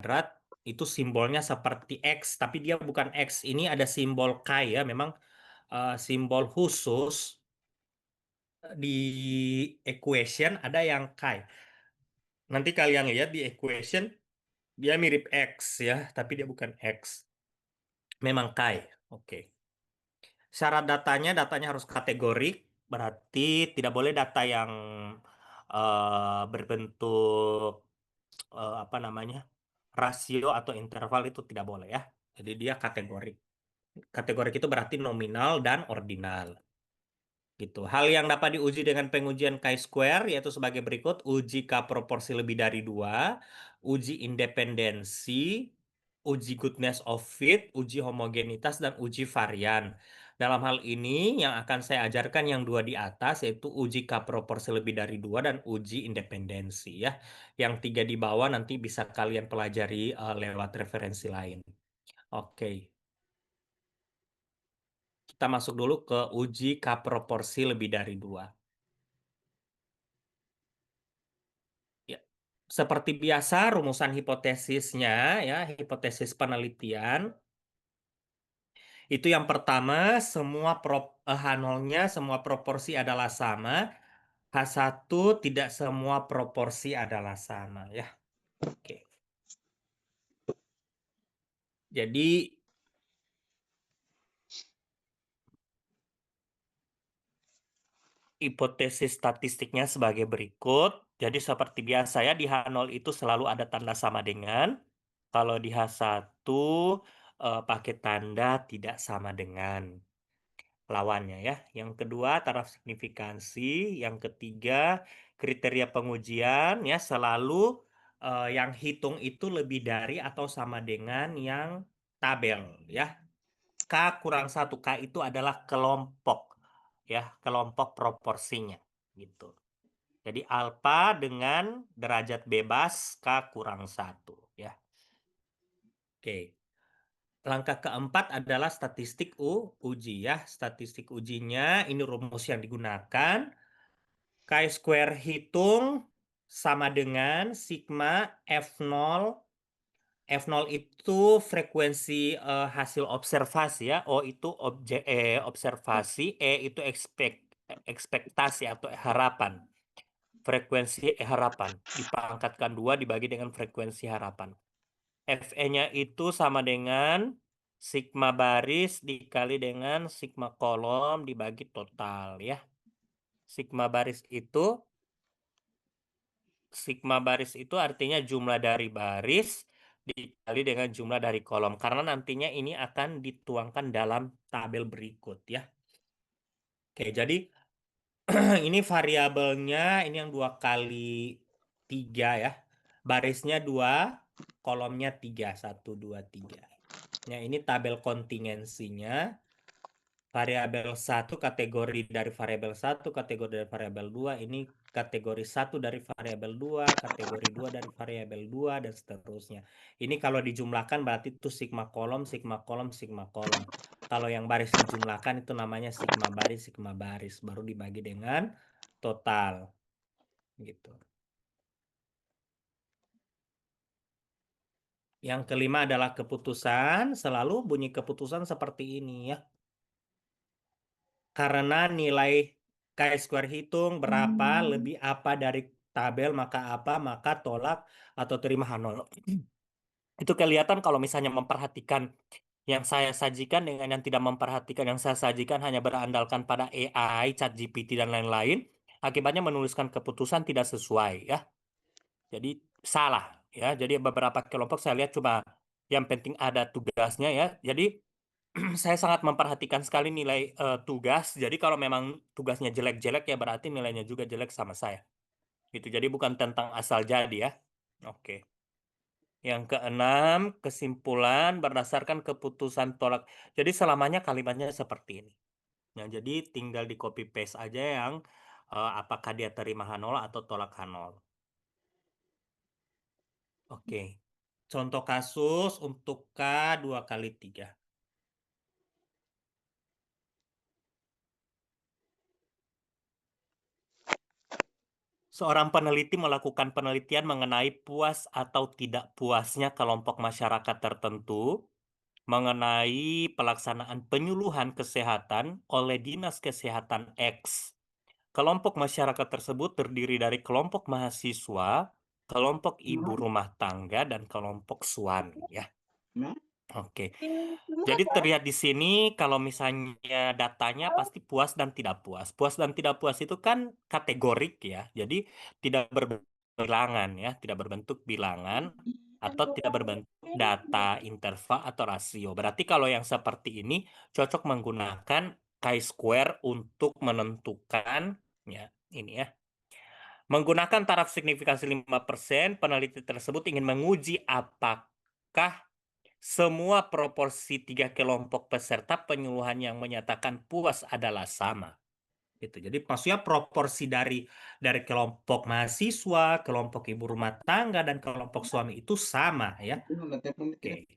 kuadrat itu simbolnya seperti X, tapi dia bukan X. Ini ada simbol K ya, memang simbol khusus di equation ada yang K. Nanti kalian lihat di equation dia mirip X ya, tapi dia bukan X. Memang K. Oke. Syarat datanya harus kategorik, berarti tidak boleh data yang berbentuk apa namanya rasio atau interval itu tidak boleh ya. Jadi dia kategorik. Kategorik itu berarti nominal dan ordinal. Gitu. Hal yang dapat diuji dengan pengujian chi-square yaitu sebagai berikut: uji K proporsi lebih dari 2, uji independensi, uji goodness of fit, uji homogenitas, dan uji varian. Dalam hal ini yang akan saya ajarkan yang dua di atas yaitu uji K proporsi lebih dari 2 dan uji independensi ya. Yang tiga di bawah nanti bisa kalian pelajari lewat referensi lain. Oke. Kita masuk dulu ke uji K proporsi lebih dari 2. Ya. Seperti biasa, rumusan hipotesisnya, ya, hipotesis penelitian, itu yang pertama, semua H0-nya, semua proporsi adalah sama. H1 tidak semua proporsi adalah sama, ya. Oke. Jadi, hipotesis statistiknya sebagai berikut. Jadi seperti biasa ya, di H0 itu selalu ada tanda sama dengan. Kalau di H1 pakai tanda tidak sama dengan lawannya ya. Yang kedua, taraf signifikansi. Yang ketiga, kriteria pengujian ya selalu yang hitung itu lebih dari atau sama dengan yang tabel ya. K kurang 1, K itu adalah kelompok ya, kelompok proporsinya gitu. Jadi alfa dengan derajat bebas K kurang 1 ya. Oke. Langkah keempat adalah statistik uji ya. Statistik ujinya ini rumus yang digunakan. Chi-square hitung sama dengan sigma F0. F0 itu frekuensi hasil observasi ya. O itu observasi, E itu ekspektasi atau harapan. Frekuensi harapan dipangkatkan 2 dibagi dengan frekuensi harapan. FE-nya itu sama dengan sigma baris dikali dengan sigma kolom dibagi total ya. Sigma baris itu artinya jumlah dari baris dikali dengan jumlah dari kolom. Karena nantinya ini akan dituangkan dalam tabel berikut ya. Oke, jadi ini variabelnya ini yang 2 kali 3 ya. Barisnya 2, kolomnya 3. 1, 2, 3. Nah, ini tabel kontingensinya. Variabel 1 kategori dari variabel 1, kategori dari variabel 2. Ini kategori 1 dari variabel 2, kategori 2 dari variabel 2, dan seterusnya. Ini kalau dijumlahkan berarti itu sigma kolom, sigma kolom, sigma kolom. Kalau yang baris dijumlahkan itu namanya sigma baris, baru dibagi dengan total. Gitu. Yang kelima adalah keputusan. Selalu bunyi keputusan seperti ini ya. Karena nilai chi-square hitung berapa lebih apa dari tabel, maka tolak atau terima H0. Itu kelihatan kalau misalnya memperhatikan yang saya sajikan dengan yang tidak memperhatikan. Yang saya sajikan hanya berandalkan pada AI, ChatGPT, dan lain-lain. Akibatnya menuliskan keputusan tidak sesuai ya. Jadi salah ya. Jadi beberapa kelompok saya lihat cuma yang penting ada tugasnya ya. Jadi saya sangat memperhatikan sekali nilai tugas. Jadi kalau memang tugasnya jelek-jelek ya berarti nilainya juga jelek sama saya. Gitu. Jadi bukan tentang asal jadi ya. Oke. Yang keenam, kesimpulan berdasarkan keputusan tolak. Jadi selamanya kalimatnya seperti ini. Nah, jadi tinggal di copy paste aja yang apakah dia terima H0 atau tolak H0. Oke. Contoh kasus untuk K 2 kali 3. Seorang peneliti melakukan penelitian mengenai puas atau tidak puasnya kelompok masyarakat tertentu mengenai pelaksanaan penyuluhan kesehatan oleh Dinas Kesehatan X. Kelompok masyarakat tersebut terdiri dari kelompok mahasiswa, kelompok ibu rumah tangga, dan kelompok suami, ya. Oke. Jadi terlihat di sini kalau misalnya datanya pasti puas dan tidak puas. Puas dan tidak puas itu kan kategorik ya. Jadi tidak berbilangan ya, tidak berbentuk bilangan atau tidak berbentuk data, interval atau rasio. Berarti kalau yang seperti ini cocok menggunakan chi-square untuk menentukan ya, ini ya. Menggunakan taraf signifikansi 5%, peneliti tersebut ingin menguji apakah semua proporsi tiga kelompok peserta penyuluhan yang menyatakan puas adalah sama. Gitu. Jadi maksudnya proporsi dari kelompok mahasiswa, kelompok ibu rumah tangga, dan kelompok suami itu sama ya. Oke.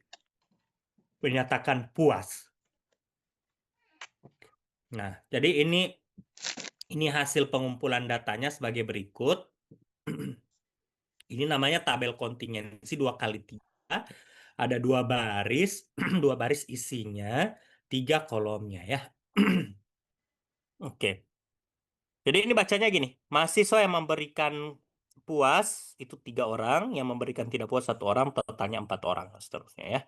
Menyatakan puas. Nah, jadi ini hasil pengumpulan datanya sebagai berikut. Ini namanya tabel kontingensi 2 kali 3. Ada 2 baris, 2 baris isinya, 3 kolomnya ya. Oke. Jadi ini bacanya gini, mahasiswa yang memberikan puas itu 3 orang, yang memberikan tidak puas 1 orang, totalnya 4 orang, dan seterusnya ya.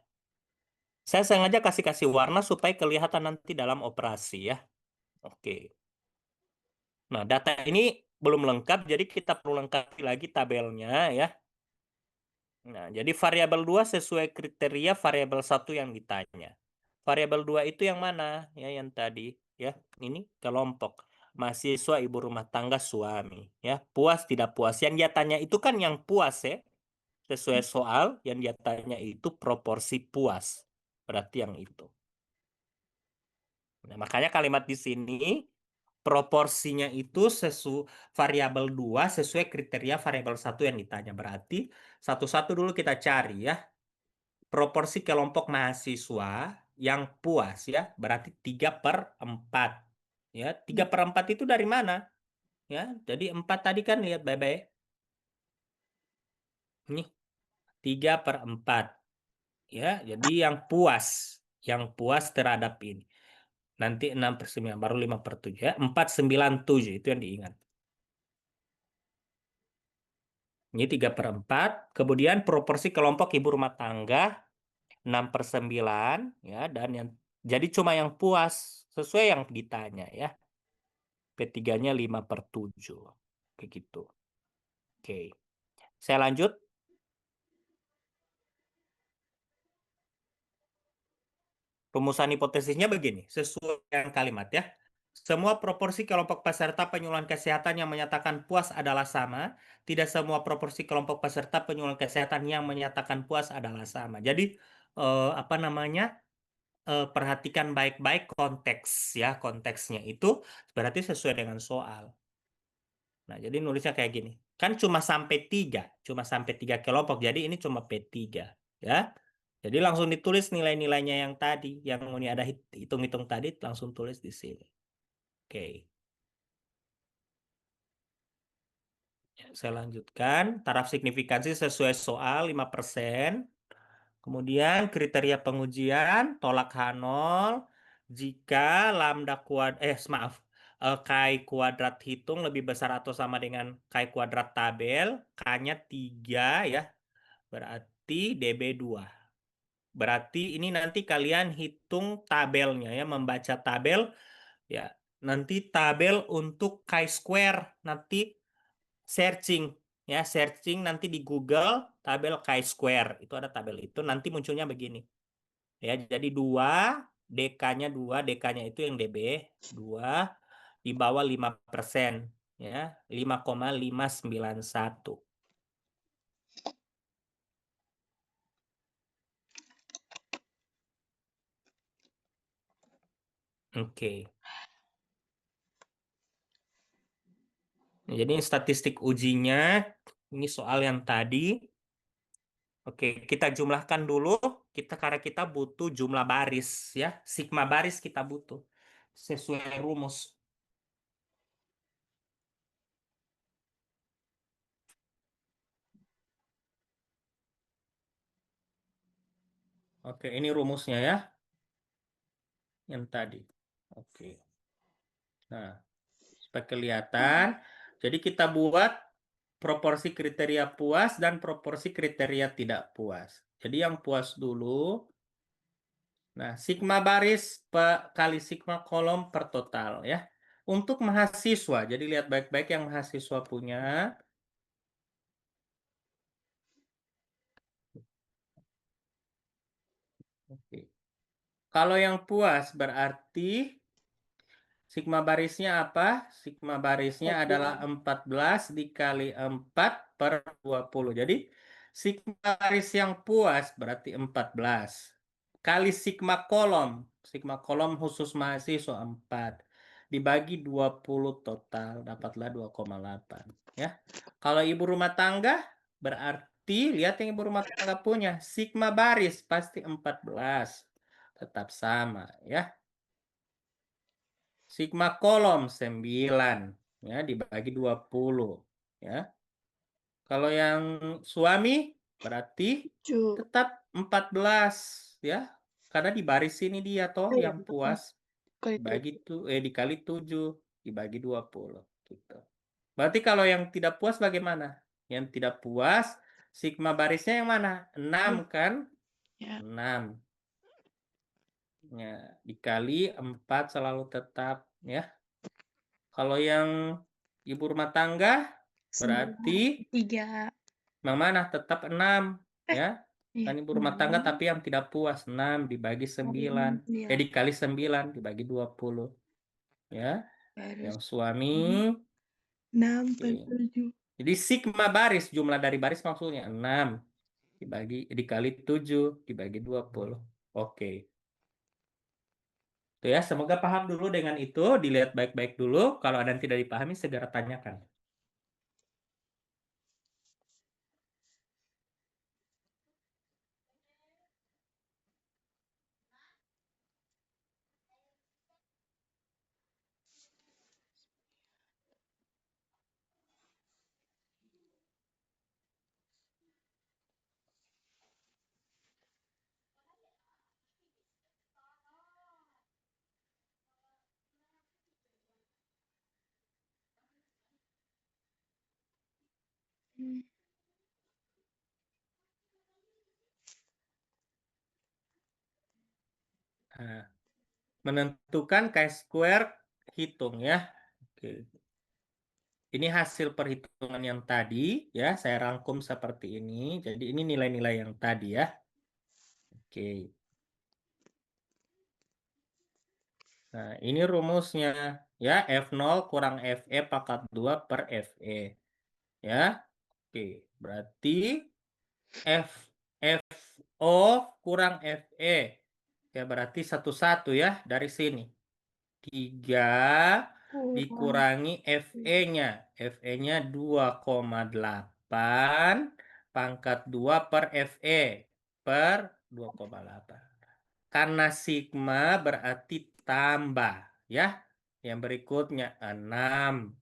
Saya sengaja kasih warna supaya kelihatan nanti dalam operasi ya. Oke. Nah, data ini belum lengkap, jadi kita perlu lengkapi lagi tabelnya ya. Nah, jadi variabel 2 sesuai kriteria variabel 1 yang ditanya. Variabel 2 itu yang mana? Ya, yang tadi ya. Ini kelompok mahasiswa, ibu rumah tangga, suami ya. Puas tidak puas. Yang dia tanya itu kan yang puas ya. Sesuai soal yang dia tanya itu proporsi puas. Berarti yang itu. Nah, makanya kalimat di sini proporsinya itu variabel 2 sesuai kriteria variabel 1 yang ditanya. Berarti satu-satu dulu kita cari ya. Proporsi kelompok mahasiswa yang puas ya, berarti 3/4. Ya, 3/4 itu dari mana? Ya, jadi 4 tadi kan lihat baik-baik. Ini 3/4. Ya, jadi yang puas terhadap ini. Nanti 6/9, baru 5/7 ya. 4/97 itu yang diingat. Ini 3/4. Kemudian proporsi kelompok ibu rumah tangga 6/9 ya, dan yang jadi cuma yang puas sesuai yang ditanya ya. P3-nya 5/7. Kayak gitu. Oke. Saya lanjut. Rumusan hipotesisnya begini. Sesuai dengan kalimat ya. Semua proporsi kelompok peserta penyuluhan kesehatan yang menyatakan puas adalah sama. Tidak semua proporsi kelompok peserta penyuluhan kesehatan yang menyatakan puas adalah sama. Jadi, apa namanya? Perhatikan baik-baik konteks ya. Konteksnya itu berarti sesuai dengan soal. Nah, jadi nulisnya kayak gini. Kan cuma sampai 3 kelompok. Jadi ini cuma P3, ya. Jadi langsung ditulis nilai-nilainya yang tadi, yang ini ada hitung-hitung tadi, langsung tulis di sini. Oke. Ya, saya lanjutkan. Taraf signifikansi sesuai soal 5%. Kemudian kriteria pengujian tolak H0 jika lambda maaf, chi kuadrat hitung lebih besar atau sama dengan chi kuadrat tabel, K-nya 3 ya. Berarti DB2. Berarti ini nanti kalian hitung tabelnya ya, membaca tabel ya. Nanti tabel untuk chi-square nanti searching ya, searching nanti di Google tabel chi-square. Itu ada tabel itu nanti munculnya begini. Ya, jadi 2 DK-nya 2, DK-nya itu yang DB 2 di bawah 5% ya, 5,591. Oke. Nah, jadi statistik ujinya ini soal yang tadi. Oke, kita jumlahkan dulu. Karena kita butuh jumlah baris ya. Sigma baris kita butuh sesuai rumus. Oke, ini rumusnya ya, yang tadi. Oke. Nah, supaya kelihatan, jadi kita buat proporsi kriteria puas dan proporsi kriteria tidak puas. Jadi yang puas dulu. Nah, sigma baris kali sigma kolom per total ya. Untuk mahasiswa, jadi lihat baik-baik yang mahasiswa punya. Oke. Kalau yang puas berarti sigma barisnya apa? Sigma barisnya adalah 14 dikali 4 per 20. Jadi sigma baris yang puas berarti 14. Kali sigma kolom. Sigma kolom khusus mahasiswa 4. Dibagi 20 total. Dapatlah 2,8. Ya. Kalau ibu rumah tangga berarti lihat yang ibu rumah tangga punya. Sigma baris pasti 14. Tetap sama ya. Sigma kolom 9 ya dibagi 20 ya. Kalau yang suami berarti tetap 14 ya. Karena di baris ini dia toh yang puas bagi dikali 7 dibagi 20 gitu. Berarti kalau yang tidak puas bagaimana? Yang tidak puas sigma barisnya yang mana? 6 kan? Ya. 6 ya, dikali 4 selalu tetap ya. Kalau yang ibu rumah tangga berarti 3. yang mana? Tetap 6 ya. Iya. Kan ibu rumah tangga tapi yang tidak puas 6 dibagi 9. Iya. Dikali 9 dibagi 20 ya. Baris Yang suami 6 oke. per 7. Jadi sigma baris jumlah dari baris maksudnya 6 dikali 7 dibagi 20. Oke. Itu ya, semoga paham dulu dengan itu, dilihat baik-baik dulu. Kalau ada yang tidak dipahami segera tanyakan. Nah, menentukan chi-square hitung ya. Oke. Ini hasil perhitungan yang tadi ya, saya rangkum seperti ini. Jadi ini nilai-nilai yang tadi ya. Oke. Nah, ini rumusnya ya, F0 kurang FE pangkat 2 per FE. Ya. Oke, berarti F FO kurang FE. Ya, berarti satu-satu ya dari sini. 3 dikurangi FE-nya. FE-nya 2,8 pangkat 2 per FE per 2,8. Karena sigma berarti tambah ya. Yang berikutnya 6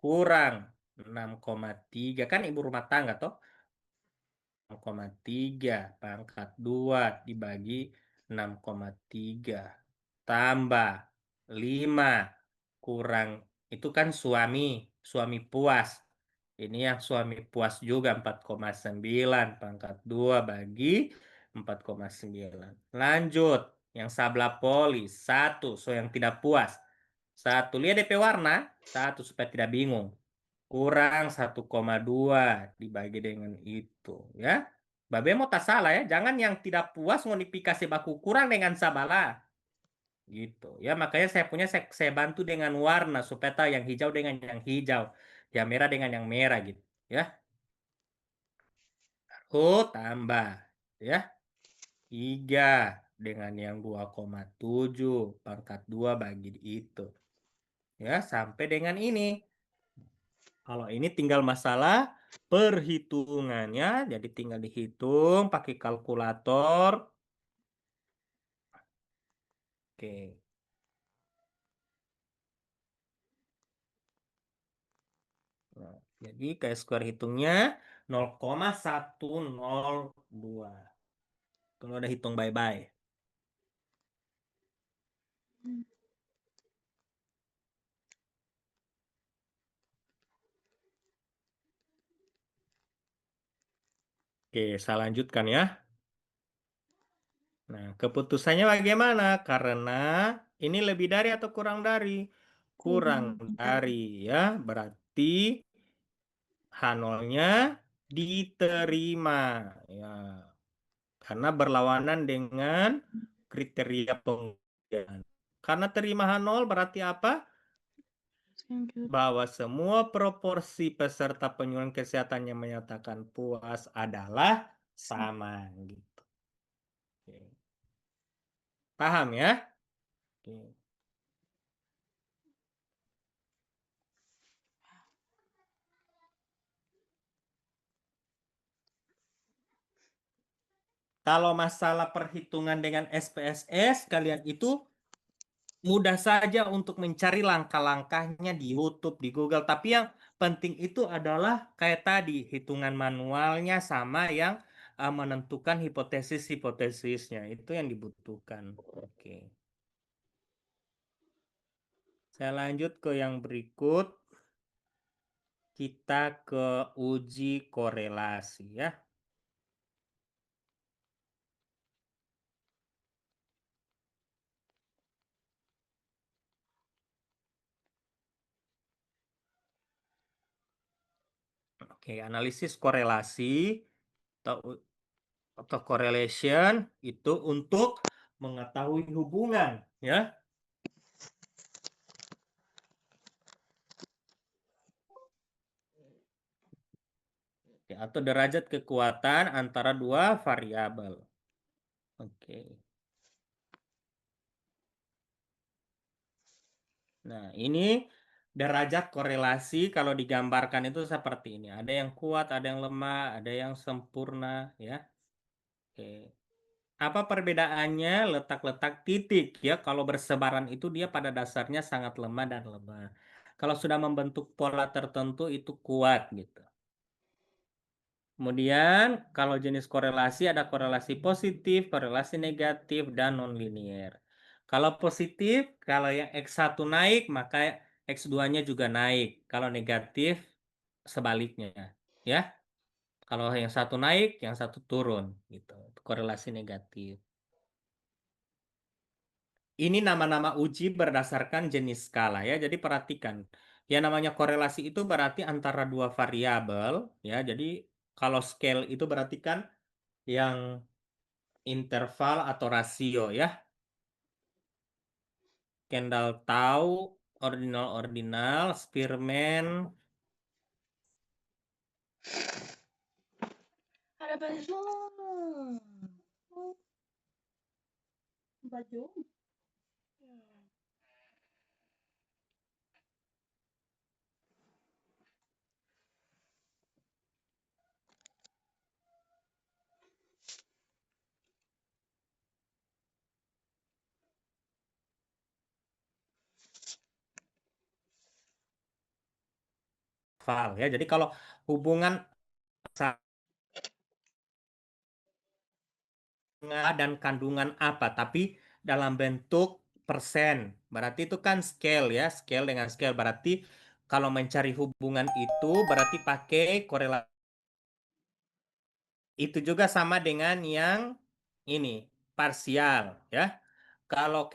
kurang 6,3 kan ibu rumah tangga toh. 6,3 pangkat 2 dibagi 6,3 tambah 5 kurang itu kan suami puas. Ini yang suami puas juga 4,9 pangkat 2 bagi 4,9. Lanjut, yang sabla poli 1, so yang tidak puas. 1, lihat DP warna, 1 supaya tidak bingung. Kurang 1,2 dibagi dengan itu ya. Babe mau tak salah ya, jangan yang tidak puas modifikasi baku kurang dengan sabala gitu ya. Makanya saya bantu dengan warna supaya tahu yang hijau dengan yang hijau, yang merah dengan yang merah gitu ya. Tambah ya 3 dengan yang 2,7 pangkat 2 bagi itu ya sampai dengan ini. Kalau ini tinggal masalah perhitungannya, jadi tinggal dihitung pakai kalkulator. Oke. Nah, jadi chi-square hitungnya 0,102. Kalau udah hitung bye-bye. Hmm. Oke, saya lanjutkan ya. Nah, keputusannya bagaimana? Karena ini lebih dari atau kurang dari? Kurang Kurang dari dari. ya, berarti H0-nya diterima ya. Karena berlawanan dengan kriteria pengujian. Karena terima H0 berarti apa? Lanjut. Bahwa semua proporsi peserta penyuluhan kesehatan yang menyatakan puas adalah sama gitu. Oke. Paham ya? Oke. Kalau masalah perhitungan dengan SPSS, kalian itu mudah saja untuk mencari langkah-langkahnya di YouTube, di Google. Tapi yang penting itu adalah kayak tadi, hitungan manualnya sama yang menentukan hipotesis-hipotesisnya. Itu yang dibutuhkan. Oke. Saya lanjut ke yang berikut. Kita ke uji korelasi ya. Oke, analisis korelasi atau correlation itu untuk mengetahui hubungan ya. Oke, atau derajat kekuatan antara dua variabel. Oke. Nah, ini derajat korelasi kalau digambarkan itu seperti ini. Ada yang kuat, ada yang lemah, ada yang sempurna ya. Oke. Apa perbedaannya? Letak-letak titik ya. Kalau bersebaran itu dia pada dasarnya sangat lemah dan lemah. Kalau sudah membentuk pola tertentu itu kuat gitu. Kemudian kalau jenis korelasi ada korelasi positif, korelasi negatif, dan nonlinier. Kalau positif, kalau yang X1 naik, maka X2-nya juga naik. Kalau negatif, sebaliknya. Ya, kalau yang satu naik, yang satu turun. Gitu. Korelasi negatif. Ini nama-nama uji berdasarkan jenis skala ya. Jadi perhatikan. Ya namanya korelasi itu berarti antara dua variabel ya. Jadi kalau scale itu berarti kan yang interval atau rasio ya. Kendall tahu ordinal-ordinal, Spearman Ada baju. Oh, baju. val ya. Jadi kalau hubungan dan kandungan apa, tapi dalam bentuk persen. Berarti itu kan scale ya, scale dengan scale. Berarti kalau mencari hubungan itu berarti pakai korelasi. Itu juga sama dengan yang ini, parsial ya. Kalau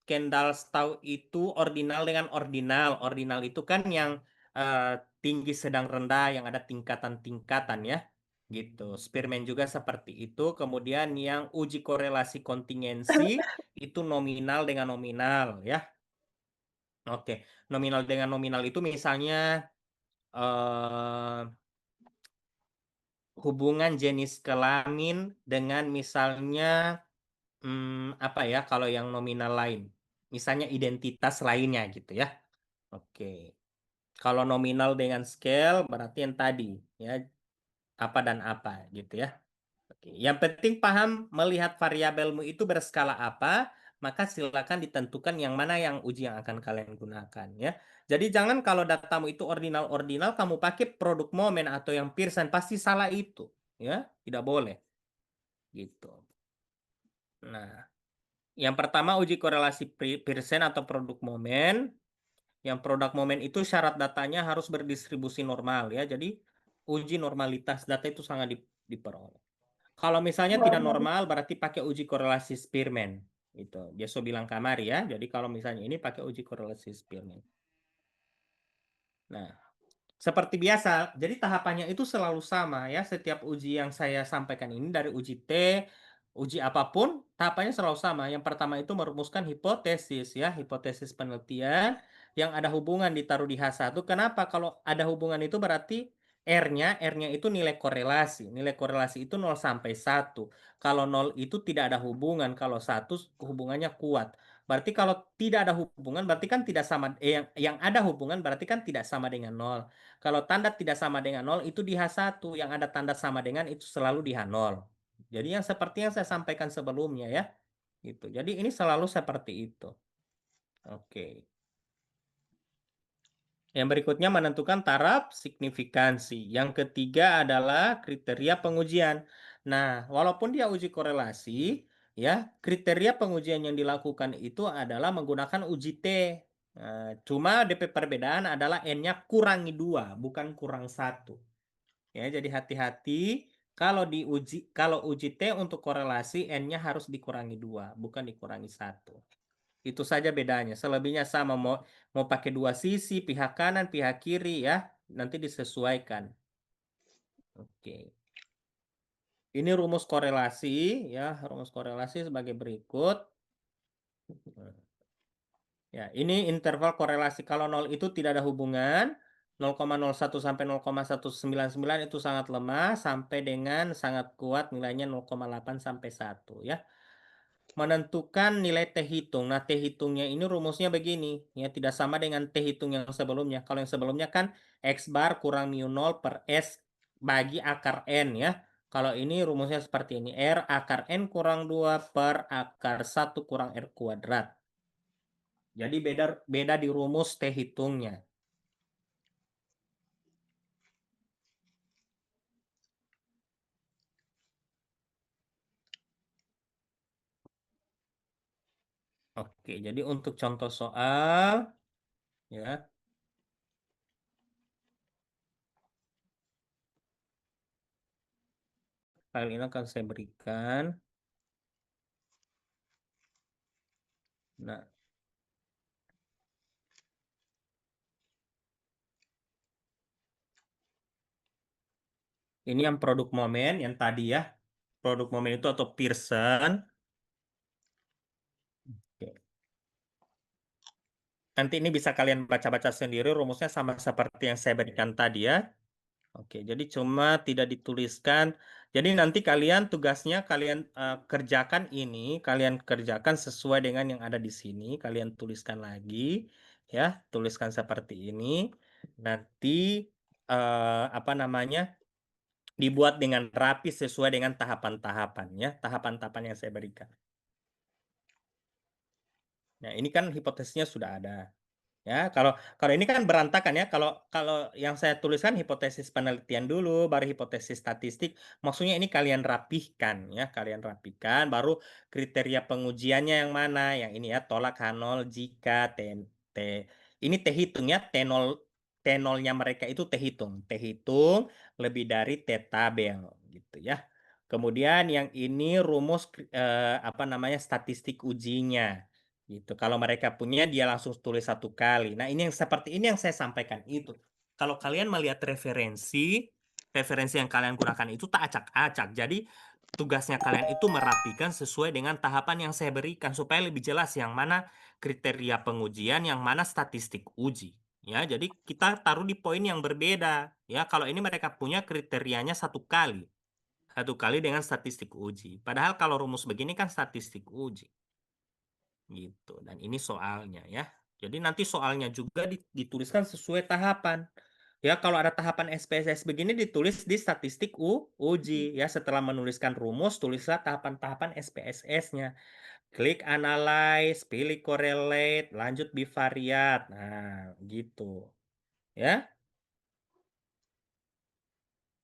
Kendall tahu itu ordinal dengan ordinal. Ordinal itu kan yang eh, tinggi sedang rendah yang ada tingkatan-tingkatan ya. Gitu. Spearman juga seperti itu. Kemudian yang uji korelasi kontingensi itu nominal dengan nominal ya. Oke, nominal dengan nominal itu misalnya eh, hubungan jenis kelamin dengan misalnya apa ya kalau yang nominal lain. Misalnya identitas lainnya gitu ya. Oke. Kalau nominal dengan scale berarti yang tadi ya apa dan apa gitu ya. Oke. Yang penting paham melihat variabelmu itu berskala apa, maka silakan ditentukan yang mana yang uji yang akan kalian gunakan ya. Jadi jangan kalau datamu itu ordinal-ordinal kamu pakai produk momen atau yang Pearson pasti salah itu ya. Tidak boleh gitu. Nah, yang pertama uji korelasi Pearson atau produk momen. Yang produk momen itu syarat datanya harus berdistribusi normal ya. Jadi uji normalitas data itu sangat diperoleh. Kalau misalnya tidak normal berarti pakai uji korelasi Spearman. Itu dia so bilang kamari ya. Jadi kalau misalnya ini pakai uji korelasi Spearman. Nah, seperti biasa, jadi tahapannya itu selalu sama ya. Setiap uji yang saya sampaikan ini dari uji T, uji apapun, tahapannya selalu sama. Yang pertama itu merumuskan hipotesis ya, hipotesis penelitian yang ada hubungan ditaruh di H1. Kenapa? Kalau ada hubungan itu berarti R-nya itu nilai korelasi. Nilai korelasi itu 0 sampai 1. Kalau 0 itu tidak ada hubungan, kalau 1 hubungannya kuat. Berarti kalau tidak ada hubungan berarti kan tidak sama yang ada hubungan berarti kan tidak sama dengan 0. Kalau tanda tidak sama dengan 0 itu di H1, yang ada tanda sama dengan itu selalu di H0. Jadi yang seperti yang saya sampaikan sebelumnya ya. Gitu. Jadi ini selalu seperti itu. Oke. Yang berikutnya menentukan taraf signifikansi. Yang ketiga adalah kriteria pengujian. Nah, walaupun dia uji korelasi, ya, kriteria pengujian yang dilakukan itu adalah menggunakan uji T. Nah, cuma DP perbedaan adalah N-nya kurangi 2, bukan kurang 1. Ya, jadi hati-hati kalau uji T untuk korelasi N-nya harus dikurangi 2, bukan dikurangi 1. Itu saja bedanya. Selebihnya sama mau pakai dua sisi, pihak kanan, pihak kiri ya. Nanti disesuaikan. Oke. Ini rumus korelasi ya, rumus korelasi sebagai berikut. Ya, ini interval korelasi. Kalau 0 itu tidak ada hubungan, 0,01 sampai 0,199 itu sangat lemah sampai dengan sangat kuat nilainya 0,8 sampai 1 ya. Menentukan nilai T hitung. Nah, T hitungnya ini rumusnya begini. Ya, tidak sama dengan T hitung yang sebelumnya. Kalau yang sebelumnya kan X bar kurang mu 0 per S bagi akar N ya. Kalau ini rumusnya seperti ini. R akar N kurang 2 per akar 1 kurang R kuadrat. Jadi beda di rumus T hitungnya. Oke, jadi untuk contoh soal ya, file ini akan saya berikan. Nah, ini yang produk momen yang tadi ya. Produk momen itu atau Pearson. Oke. Nanti ini bisa kalian baca-baca sendiri, rumusnya sama seperti yang saya berikan tadi ya. Oke, jadi cuma tidak dituliskan. Jadi nanti kalian tugasnya kalian kerjakan ini, kalian kerjakan sesuai dengan yang ada di sini, kalian tuliskan lagi ya, tuliskan seperti ini. Nanti apa namanya? Dibuat dengan rapi sesuai dengan tahapan-tahapannya, tahapan-tahapan yang saya berikan. Nah, ini kan hipotesisnya sudah ada. Ya, kalau kalau ini kan berantakan ya. Kalau kalau yang saya tuliskan hipotesis penelitian dulu, baru hipotesis statistik. Maksudnya ini kalian rapihkan ya, kalian rapihkan. Baru kriteria pengujiannya yang mana? Yang ini ya, tolak H0 jika T ini T hitung ya, T0-nya mereka itu T hitung. T hitung lebih dari T tabel gitu ya. Kemudian yang ini rumus apa namanya statistik ujinya gitu. Kalau mereka punya dia langsung tulis satu kali. Nah, ini yang seperti ini yang saya sampaikan itu. Kalau kalian melihat referensi yang kalian gunakan itu tak acak-acak. Jadi tugasnya kalian itu merapikan sesuai dengan tahapan yang saya berikan supaya lebih jelas yang mana kriteria pengujian, yang mana statistik uji. Ya, jadi kita taruh di poin yang berbeda. Ya, kalau ini mereka punya kriterianya satu kali dengan statistik uji. Padahal kalau rumus begini kan statistik uji gitu. Dan ini soalnya ya. Jadi nanti soalnya juga dituliskan sesuai tahapan. Ya, kalau ada tahapan SPSS begini ditulis di statistik uji ya. Setelah menuliskan rumus, tulislah tahapan-tahapan SPSS-nya. Klik analyze, pilih correlate, lanjut bivariat. Nah, gitu. Ya,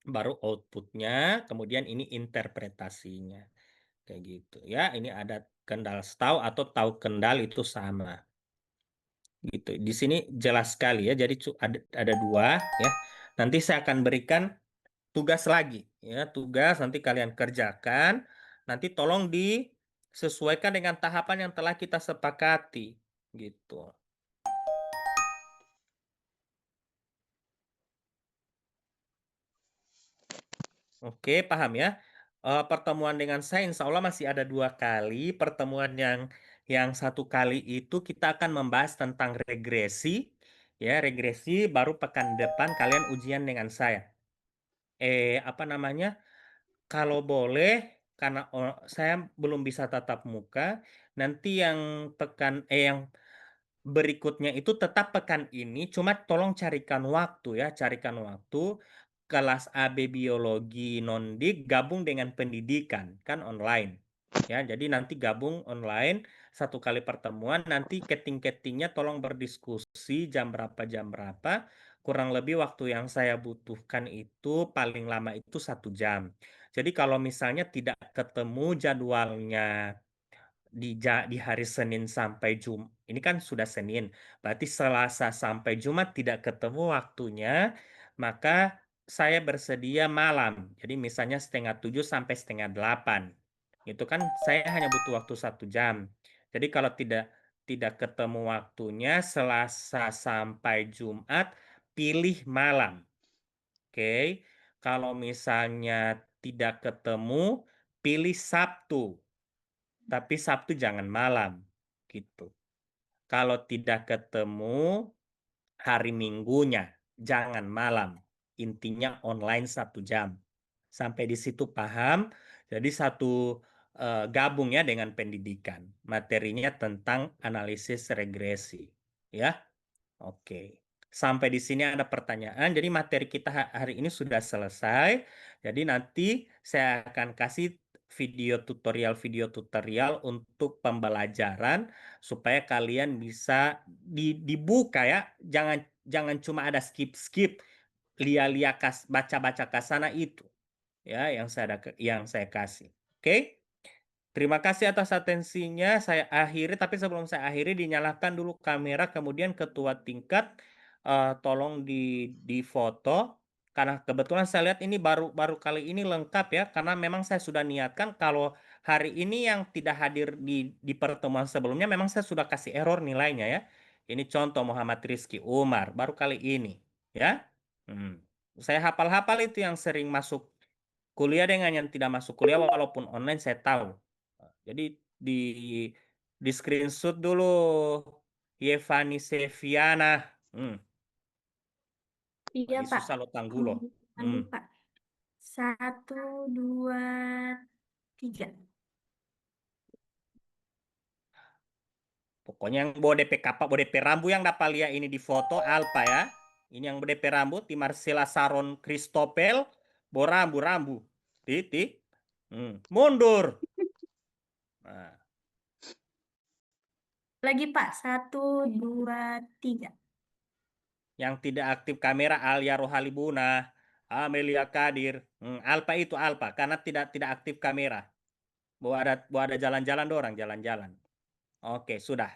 baru outputnya, kemudian ini interpretasinya. Kayak gitu ya. Ini ada kendal setau atau tahu kendal itu sama. Gitu. Di sini jelas sekali ya. Jadi ada dua ya. Nanti saya akan berikan tugas lagi ya. Tugas nanti kalian kerjakan. Nanti tolong disesuaikan dengan tahapan yang telah kita sepakati gitu. Oke, paham ya. Pertemuan dengan saya insya Allah masih ada 2 kali. Pertemuan yang 1 kali itu kita akan membahas tentang regresi. Ya, regresi baru pekan depan kalian ujian dengan saya. Apa namanya? Kalau boleh, karena saya belum bisa tatap muka, nanti yang berikutnya itu tetap pekan ini, cuma tolong carikan waktu ya, carikan waktu kelas AB biologi non-dik gabung dengan pendidikan, kan online. Ya, jadi nanti gabung online 1 kali pertemuan, nanti keting-ketingnya tolong berdiskusi jam berapa, kurang lebih waktu yang saya butuhkan itu paling lama itu 1 jam. Jadi kalau misalnya tidak ketemu jadwalnya di hari Senin sampai Jumat. Ini kan sudah Senin, berarti Selasa sampai Jumat tidak ketemu waktunya, maka saya bersedia malam. Jadi misalnya 6:30 sampai 7:30. Itu kan saya hanya butuh waktu 1 jam. Jadi kalau tidak ketemu waktunya Selasa sampai Jumat, pilih malam. Oke. Kalau misalnya tidak ketemu, pilih Sabtu. Tapi Sabtu jangan malam, gitu. Kalau tidak ketemu hari Minggunya, jangan malam. Intinya online 1 jam. Sampai di situ paham? Jadi gabung ya dengan pendidikan. Materinya tentang analisis regresi, ya. Oke. Sampai di sini ada pertanyaan. Jadi materi kita hari ini sudah selesai. Jadi nanti saya akan kasih video tutorial untuk pembelajaran supaya kalian bisa dibuka ya. Jangan jangan cuma ada skip-skip, lia-lia baca-baca ke sana itu ya yang saya kasih. Oke? Terima kasih atas atensinya. Saya akhiri, tapi sebelum saya akhiri dinyalakan dulu kamera, kemudian ketua tingkat tolong di foto karena kebetulan saya lihat ini baru kali ini lengkap ya, karena memang saya sudah niatkan kalau hari ini yang tidak hadir di pertemuan sebelumnya memang saya sudah kasih error nilainya ya. Ini contoh Muhammad Rizky Umar baru kali ini ya. Hmm. Saya hafal-hafal itu yang sering masuk kuliah dengan yang tidak masuk kuliah walaupun online saya tahu. Jadi di screenshot dulu Yevani Seviana. Iya, Di Pak. Susalo Tanggulo. Kemudian, Pak. 1, 2, 3. Pokoknya yang bawa DP kapak, bawa DP rambu yang dapat lihat ini di foto Alpa ya. Ini yang DP rambut di Marcella Saron Christopel, bawa rambu-rambu. Titik. Mundur. Nah, Lagi, Pak. 1, 2, 3. yang tidak aktif kamera Alia Rohalibuna, Amelia Kadir. Alpa itu Alpa karena tidak aktif kamera. Bawa ada jalan-jalan dorang, jalan-jalan. Oke, sudah.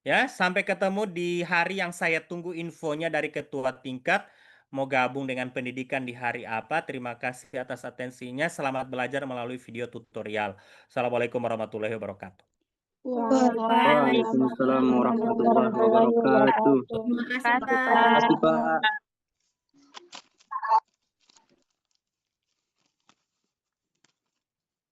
Ya, sampai ketemu di hari yang saya tunggu infonya dari ketua tingkat. Mau gabung dengan pendidikan di hari apa? Terima kasih atas atensinya. Selamat belajar melalui video tutorial. Assalamualaikum warahmatullahi wabarakatuh. Waalaikumsalam warahmatullahi wabarakatuh. Terima kasih, Terima kasih, Pak. Pak.